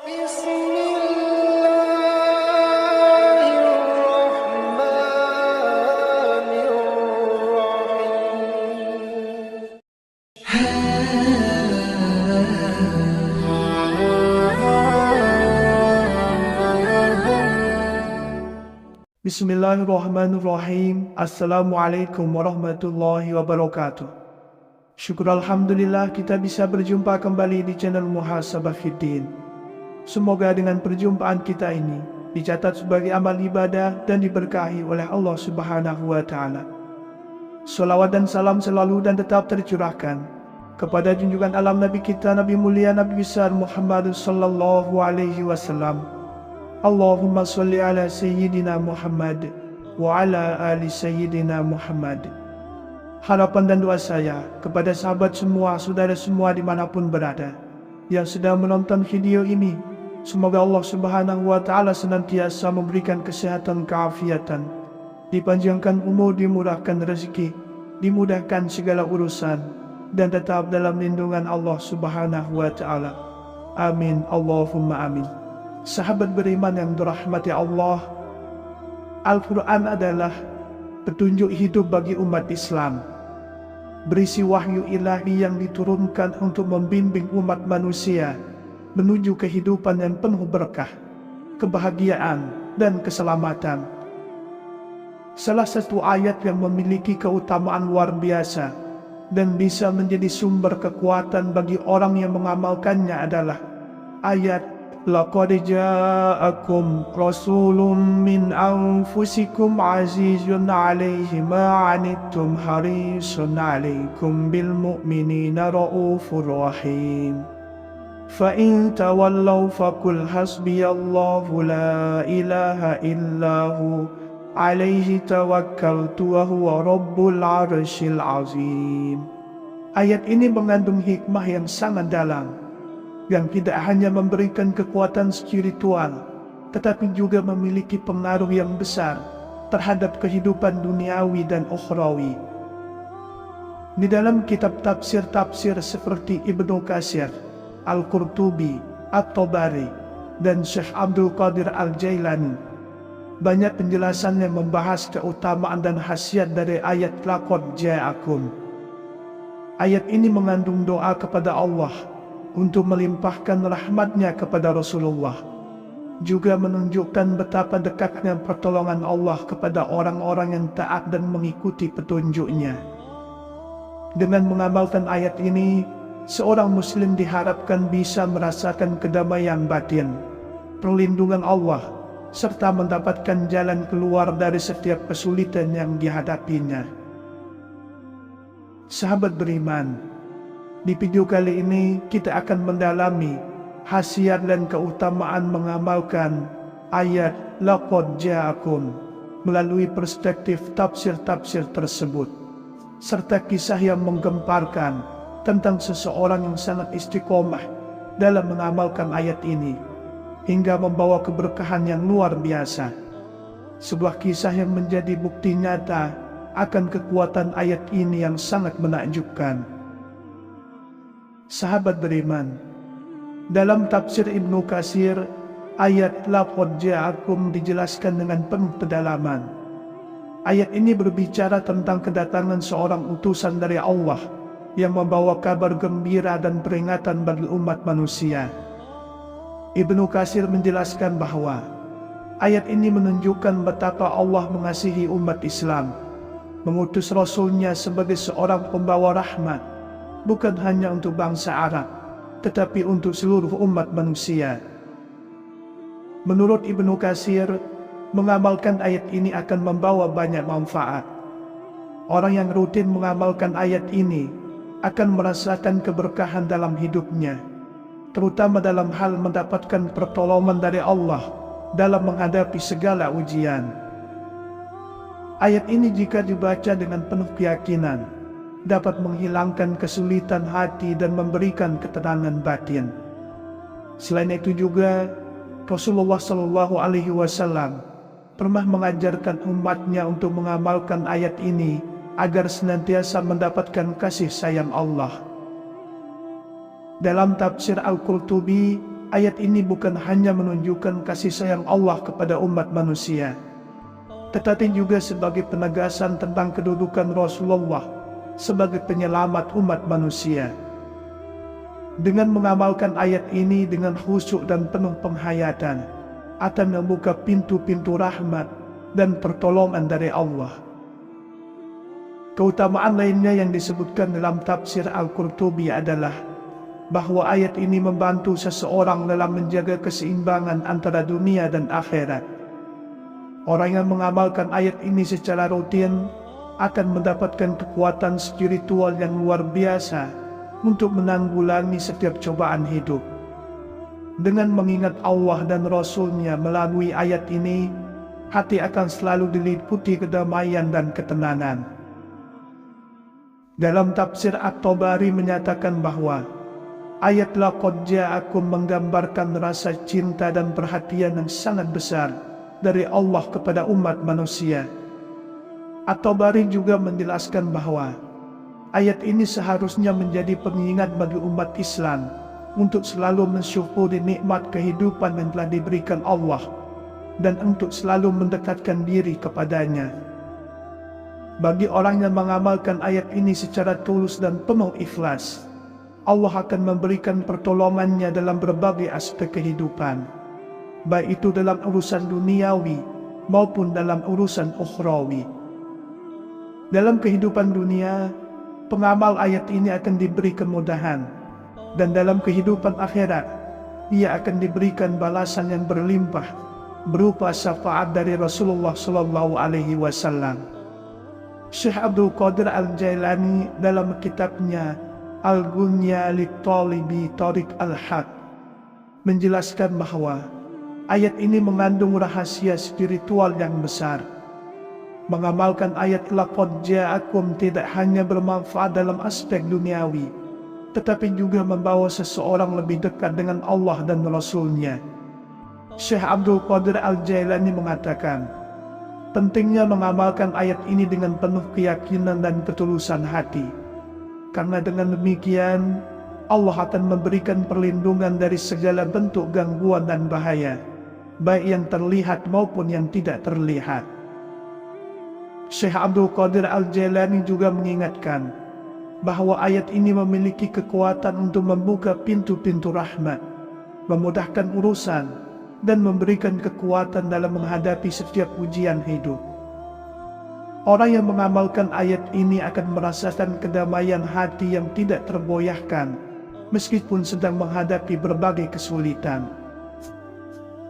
Bismillahirrahmanirrahim. Bismillahirrahmanirrahim. Assalamualaikum warahmatullahi wabarakatuh. Syukur Alhamdulillah kita bisa berjumpa kembali di channel Muhasabah Fiddin. Semoga dengan perjumpaan kita ini dicatat sebagai amal ibadah dan diberkahi oleh Allah Subhanahu wa Ta'ala. Salawat dan salam selalu dan tetap tercurahkan kepada junjungan alam Nabi kita, Nabi mulia, Nabi besar Muhammad sallallahu alaihi wasallam. Allahumma salli ala Sayyidina Muhammad wa ala ali Sayyidina Muhammad. Harapan dan doa saya kepada sahabat semua, saudara semua dimanapun berada yang sedang menonton video ini, semoga Allah Subhanahu wa Ta'ala senantiasa memberikan kesehatan, keafiatan, dipanjangkan umur, dimurahkan rezeki, dimudahkan segala urusan, dan tetap dalam lindungan Allah Subhanahu wa Ta'ala. Amin, Allahumma amin. Sahabat beriman yang dirahmati Allah, Al-Quran adalah petunjuk hidup bagi umat Islam, berisi wahyu ilahi yang diturunkan untuk membimbing umat manusia menuju kehidupan yang penuh berkah, kebahagiaan, dan keselamatan. Salah satu ayat yang memiliki keutamaan luar biasa dan bisa menjadi sumber kekuatan bagi orang yang mengamalkannya adalah ayat Laqad ja'akum rasulun min anfusikum azizun alaihi ma anittum harisun alaikum bil mu'minina raufur rahim. Fa in tawallaw faqul hasbiyallahu la ilaha illahu alaihi tawakkaltu wa huwa rabbul arsyil azim. Ayat ini mengandung hikmah yang sangat dalam, yang tidak hanya memberikan kekuatan spiritual, tetapi juga memiliki pengaruh yang besar terhadap kehidupan duniawi dan ukhrawi. Di dalam kitab tafsir-tafsir seperti Ibnu Katsir, Al-Qurtubi, At-Tabari, dan Syekh Abdul Qadir Al-Jailani, banyak penjelasan yang membahas keutamaan dan khasiat dari ayat Laqad ja'akum. Ayat ini mengandung doa kepada Allah untuk melimpahkan rahmatnya kepada Rasulullah, juga menunjukkan betapa dekatnya pertolongan Allah kepada orang-orang yang taat dan mengikuti petunjuknya. Dengan mengamalkan ayat ini, seorang muslim diharapkan bisa merasakan kedamaian batin, perlindungan Allah, serta mendapatkan jalan keluar dari setiap kesulitan yang dihadapinya. Sahabat beriman, di video kali ini kita akan mendalami khasiat dan keutamaan mengamalkan ayat Laqad ja'akum melalui perspektif tafsir-tafsir tersebut, serta kisah yang menggemparkan tentang seseorang yang sangat istiqomah dalam mengamalkan ayat ini hingga membawa keberkahan yang luar biasa. Sebuah kisah yang menjadi bukti nyata akan kekuatan ayat ini yang sangat menakjubkan. Sahabat beriman, dalam tafsir Ibnu Katsir, ayat Laqad ja'akum dijelaskan dengan penuh kedalaman. Ayat ini berbicara tentang kedatangan seorang utusan dari Allah yang membawa kabar gembira dan peringatan bagi umat manusia. Ibnu Katsir menjelaskan bahwa ayat ini menunjukkan betapa Allah mengasihi umat Islam, mengutus Rasulnya sebagai seorang pembawa rahmat, bukan hanya untuk bangsa Arab, tetapi untuk seluruh umat manusia. Menurut Ibnu Katsir, mengamalkan ayat ini akan membawa banyak manfaat. Orang yang rutin mengamalkan ayat ini akan merasakan keberkahan dalam hidupnya, terutama dalam hal mendapatkan pertolongan dari Allah dalam menghadapi segala ujian. Ayat ini jika dibaca dengan penuh keyakinan, dapat menghilangkan kesulitan hati dan memberikan ketenangan batin. Selain itu juga, Rasulullah Shallallahu Alaihi Wasallam pernah mengajarkan umatnya untuk mengamalkan ayat ini agar senantiasa mendapatkan kasih sayang Allah. Dalam tafsir Al-Qurtubi, ayat ini bukan hanya menunjukkan kasih sayang Allah kepada umat manusia, tetapi juga sebagai penegasan tentang kedudukan Rasulullah sebagai penyelamat umat manusia. Dengan mengamalkan ayat ini dengan khusyuk dan penuh penghayatan, akan membuka pintu-pintu rahmat dan pertolongan dari Allah. Keutamaan lainnya yang disebutkan dalam tafsir Al-Qurtubi adalah bahwa ayat ini membantu seseorang dalam menjaga keseimbangan antara dunia dan akhirat. Orang yang mengamalkan ayat ini secara rutin akan mendapatkan kekuatan spiritual yang luar biasa untuk menanggulangi setiap cobaan hidup. Dengan mengingat Allah dan Rasul-Nya melalui ayat ini, hati akan selalu diliputi kedamaian dan ketenangan. Dalam tafsir At-Tabari menyatakan bahwa ayat laqad ja'akum menggambarkan rasa cinta dan perhatian yang sangat besar dari Allah kepada umat manusia. At-Tabari juga menjelaskan bahwa ayat ini seharusnya menjadi pengingat bagi umat Islam untuk selalu mensyukuri nikmat kehidupan yang telah diberikan Allah dan untuk selalu mendekatkan diri kepadanya. Bagi orang yang mengamalkan ayat ini secara tulus dan penuh ikhlas, Allah akan memberikan pertolongannya dalam berbagai aspek kehidupan, baik itu dalam urusan duniawi maupun dalam urusan ukhrawi. Dalam kehidupan dunia, pengamal ayat ini akan diberi kemudahan, dan dalam kehidupan akhirat, ia akan diberikan balasan yang berlimpah berupa syafaat dari Rasulullah SAW. Syekh Abdul Qadir Al-Jailani dalam kitabnya Al-Ghunya Lit-Talibi Tariq Al-Haq menjelaskan bahwa ayat ini mengandung rahasia spiritual yang besar. Mengamalkan ayat laqad ja'akum tidak hanya bermanfaat dalam aspek duniawi, tetapi juga membawa seseorang lebih dekat dengan Allah dan Rasul-Nya. Syekh Abdul Qadir Al-Jailani mengatakan, pentingnya mengamalkan ayat ini dengan penuh keyakinan dan ketulusan hati, karena dengan demikian Allah akan memberikan perlindungan dari segala bentuk gangguan dan bahaya, baik yang terlihat maupun yang tidak terlihat. Syekh Abdul Qadir Al-Jailani juga mengingatkan bahwa ayat ini memiliki kekuatan untuk membuka pintu-pintu rahmat, memudahkan urusan, dan memberikan kekuatan dalam menghadapi setiap ujian hidup. Orang yang mengamalkan ayat ini akan merasakan kedamaian hati yang tidak tergoyahkan, meskipun sedang menghadapi berbagai kesulitan.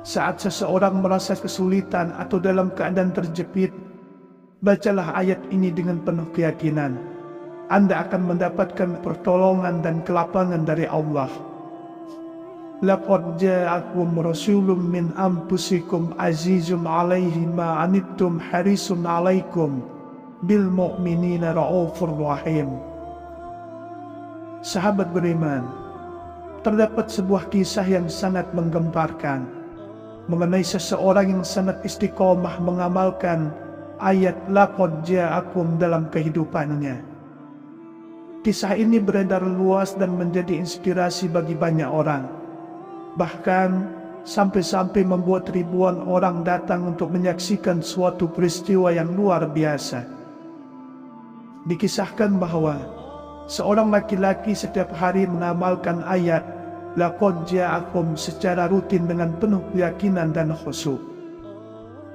Saat seseorang merasa kesulitan atau dalam keadaan terjepit, bacalah ayat ini dengan penuh keyakinan. Anda akan mendapatkan pertolongan dan kelapangan dari Allah. Laqad ja'akum rasulun min anfusikum azizun 'alaihi ma 'anittum harisun 'alaikum bil mu'minina raufur rahim. Sahabat beriman, terdapat sebuah kisah yang sangat menggemparkan mengenai seseorang yang sangat istiqomah mengamalkan ayat laqad ja'akum dalam kehidupannya. Kisah ini beredar luas dan menjadi inspirasi bagi banyak orang. Bahkan sampai-sampai membuat ribuan orang datang untuk menyaksikan suatu peristiwa yang luar biasa. Dikisahkan bahwa seorang laki-laki setiap hari mengamalkan ayat laqad ja'akum secara rutin dengan penuh keyakinan dan khusyuk.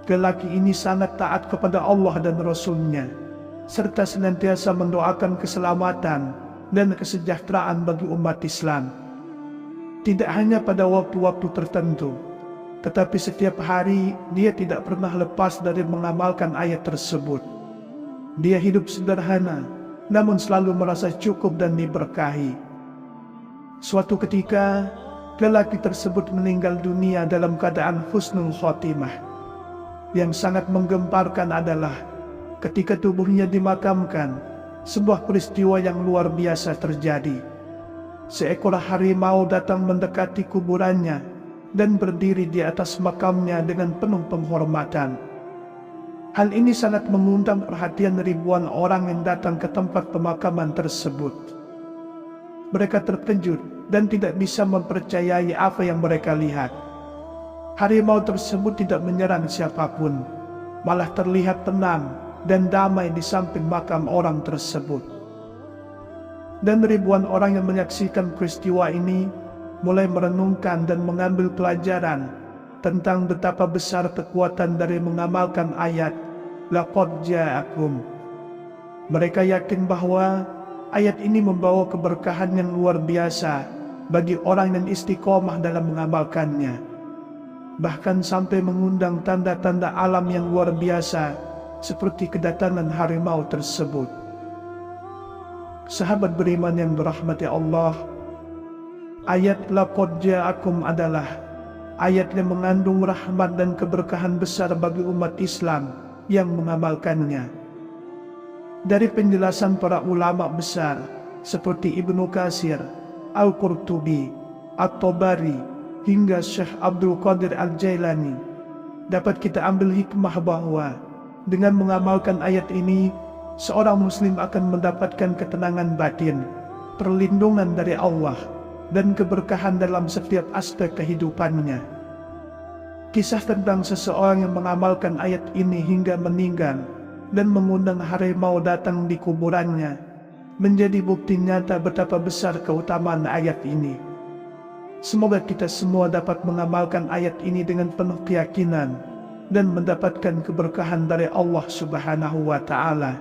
Lelaki ini sangat taat kepada Allah dan Rasul-Nya, serta senantiasa mendoakan keselamatan dan kesejahteraan bagi umat Islam. Tidak hanya pada waktu-waktu tertentu, tetapi setiap hari dia tidak pernah lepas dari mengamalkan ayat tersebut. Dia hidup sederhana, namun selalu merasa cukup dan diberkahi. Suatu ketika, lelaki tersebut meninggal dunia dalam keadaan husnul khotimah. Yang sangat menggemparkan adalah ketika tubuhnya dimakamkan, sebuah peristiwa yang luar biasa terjadi. Seekor harimau datang mendekati kuburannya dan berdiri di atas makamnya dengan penuh penghormatan. Hal ini sangat mengundang perhatian ribuan orang yang datang ke tempat pemakaman tersebut. Mereka terkejut dan tidak bisa mempercayai apa yang mereka lihat. Harimau tersebut tidak menyerang siapapun, malah terlihat tenang dan damai di samping makam orang tersebut. Dan ribuan orang yang menyaksikan peristiwa ini mulai merenungkan dan mengambil pelajaran tentang betapa besar kekuatan dari mengamalkan ayat Laqad ja'akum. Mereka yakin bahwa ayat ini membawa keberkahan yang luar biasa bagi orang yang istiqomah dalam mengamalkannya, bahkan sampai mengundang tanda-tanda alam yang luar biasa seperti kedatangan harimau tersebut. Sahabat beriman yang dirahmati Allah, ayat Laqad ja'akum adalah ayat yang mengandung rahmat dan keberkahan besar bagi umat Islam yang mengamalkannya. Dari penjelasan para ulama besar seperti Ibnu Katsir, Al-Qurtubi, At-Tabari, hingga Syekh Abdul Qadir Al-Jailani, dapat kita ambil hikmah bahwa dengan mengamalkan ayat ini, seorang muslim akan mendapatkan ketenangan batin, perlindungan dari Allah, dan keberkahan dalam setiap aspek kehidupannya. Kisah tentang seseorang yang mengamalkan ayat ini hingga meninggal dan mengundang harimau datang di kuburannya menjadi bukti nyata betapa besar keutamaan ayat ini. Semoga kita semua dapat mengamalkan ayat ini dengan penuh keyakinan dan mendapatkan keberkahan dari Allah Subhanahu wa Ta'ala.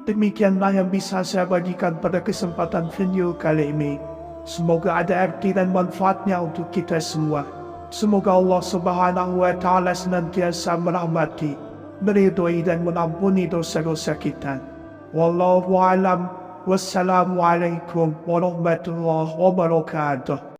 Demikianlah yang bisa saya bagikan pada kesempatan video kali ini. Semoga ada arti dan manfaatnya untuk kita semua. Semoga Allah Subhanahu wa Ta'ala senantiasa merahmati, meridhoi dan mengampuni dosa-dosa kita. Wallahu a'lam. Wassalamualaikum warahmatullahi wabarakatuh.